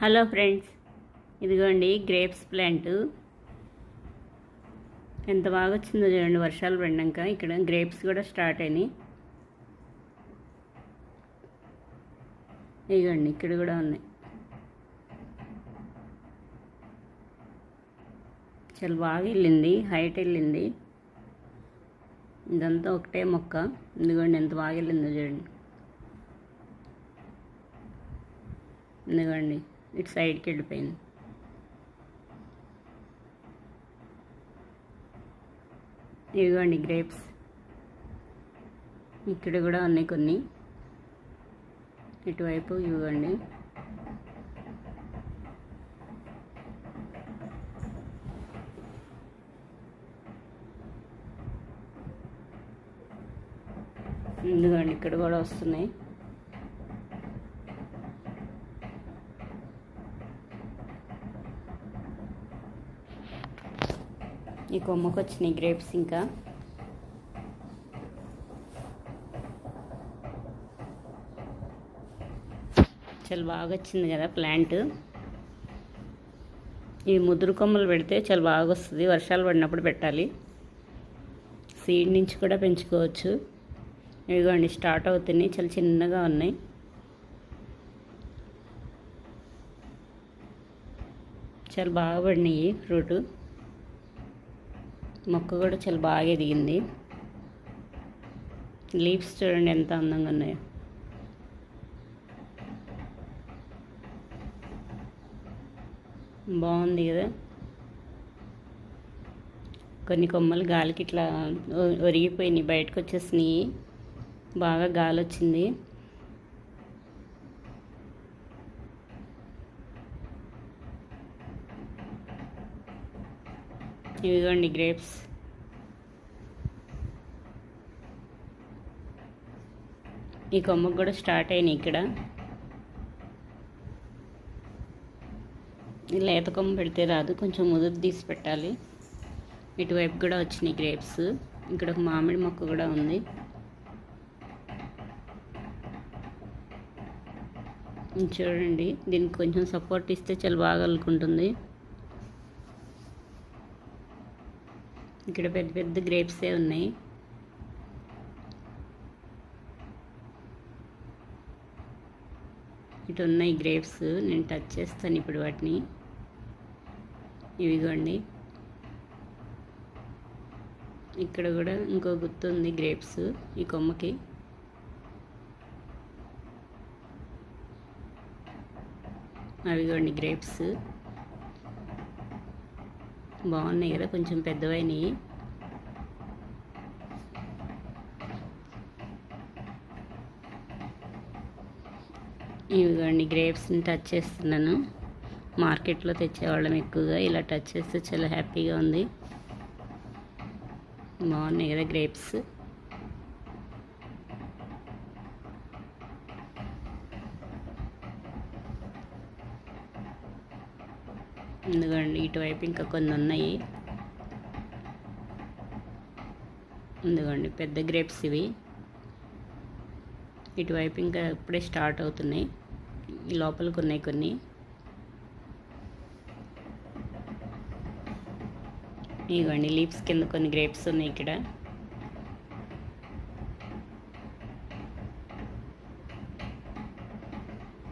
Hello friends, ఇదిగోండి grapes plant ఎంత బాగా వచ్చిందో చూడండి. వర్షాలు పడినాక ఇక్కడ గ్రేప్స్ కూడా స్టార్ట్ అయినాయి. ఇదిగోండి ఇక్కడ కూడా ఉన్నాయి. చాలా బాగా వెళ్ళింది, హైట్ వెళ్ళింది. ఇదంతా ఒకటే మొక్క. ఇదిగోండి ఎంత బాగా వెళ్ళిందో చూడండి. ఇదిగోండి ఇటు సైడ్కి వెళ్ళిపోయింది. ఇదిగోండి గ్రేప్స్ ఇక్కడ కూడా ఉన్నాయి కొన్ని. ఇటువైపు ఇవ్వండి. ఇదిగోండి ఇక్కడ కూడా వస్తున్నాయి. ఈ కొమ్మకు వచ్చినాయి గ్రేప్స్. ఇంకా చాలా బాగా వచ్చింది కదా ప్లాంట్. ఈ ముదురు కొమ్మలు పెడితే చాలా బాగా వస్తుంది. వర్షాలు పడినప్పుడు పెట్టాలి. సీడ్ నుంచి కూడా పెంచుకోవచ్చు. ఇదిగోండి స్టార్ట్ అవుతున్నాయి, చాలా చిన్నగా ఉన్నాయి. చాలా బాగా పడినాయి ఫ్రూట్. మొక్క కూడా చాలా బాగా ఎదిగింది. లీవ్స్ చూడండి ఎంత అందంగా ఉన్నాయో. బాగుంది కదా. కొన్ని కొమ్మలు గాలికి ఇట్లా ఒరిగిపోయినాయి, బయటకు వచ్చేసినాయి. బాగా గాలి వచ్చింది. ఇదిగోండి గ్రేప్స్. ఈ కొమ్మకు కూడా స్టార్ట్ అయినాయి ఇక్కడ. లేత కొమ్మ పెడితే రాదు, కొంచెం ముదురు తీసి పెట్టాలి. ఇటువైపు కూడా వచ్చినాయి గ్రేప్స్. ఇక్కడ ఒక మామిడి మొక్క కూడా ఉంది. చూడండి, దీనికి కొంచెం సపోర్ట్ ఇస్తే చాలా బాగా అల్లుకుంటుంది. ఇక్కడ పెద్ద పెద్ద గ్రేప్సే ఉన్నాయి. ఇటు ఉన్నాయి గ్రేప్స్. నేను టచ్ చేస్తాను ఇప్పుడు వాటిని. ఇవిగోండి ఇక్కడ కూడా ఇంకో గుత్తు ఉంది గ్రేప్స్ ఈ కొమ్మకి. అవిగోండి గ్రేప్స్ బాగున్నాయి కదా, కొంచెం పెద్దవైనవి. ఇవిగోండి గ్రేప్స్ని టచ్ చేస్తున్నాను. మార్కెట్లో తెచ్చేవాళ్ళం ఎక్కువగా. ఇలా టచ్ చేస్తే చాలా హ్యాపీగా ఉంది. బాగున్నాయి కదా గ్రేప్స్. ఎందుకండి ఇటువైపు ఇంకా కొన్ని ఉన్నాయి. ఎందుకండి పెద్ద గ్రేప్స్ ఇవి. ఇటువైపు ఇంకా ఇప్పుడే స్టార్ట్ అవుతున్నాయి. ఈ లోపలికి ఉన్నాయి కొన్ని. ఇదిగోండి లీవ్స్ కింద కొన్ని గ్రేప్స్ ఉన్నాయి ఇక్కడ.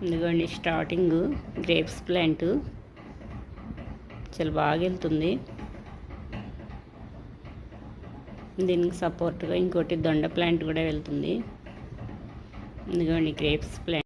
ఇదిగోండి స్టార్టింగ్ గ్రేప్స్ ప్లాంట్ చాలా బాగా వెళ్తుంది. దీనికి సపోర్ట్గా ఇంకోటి దొండ ప్లాంట్ కూడా వెళ్తుంది. ఇదిగోండి గ్రేప్స్ ప్లాంట్.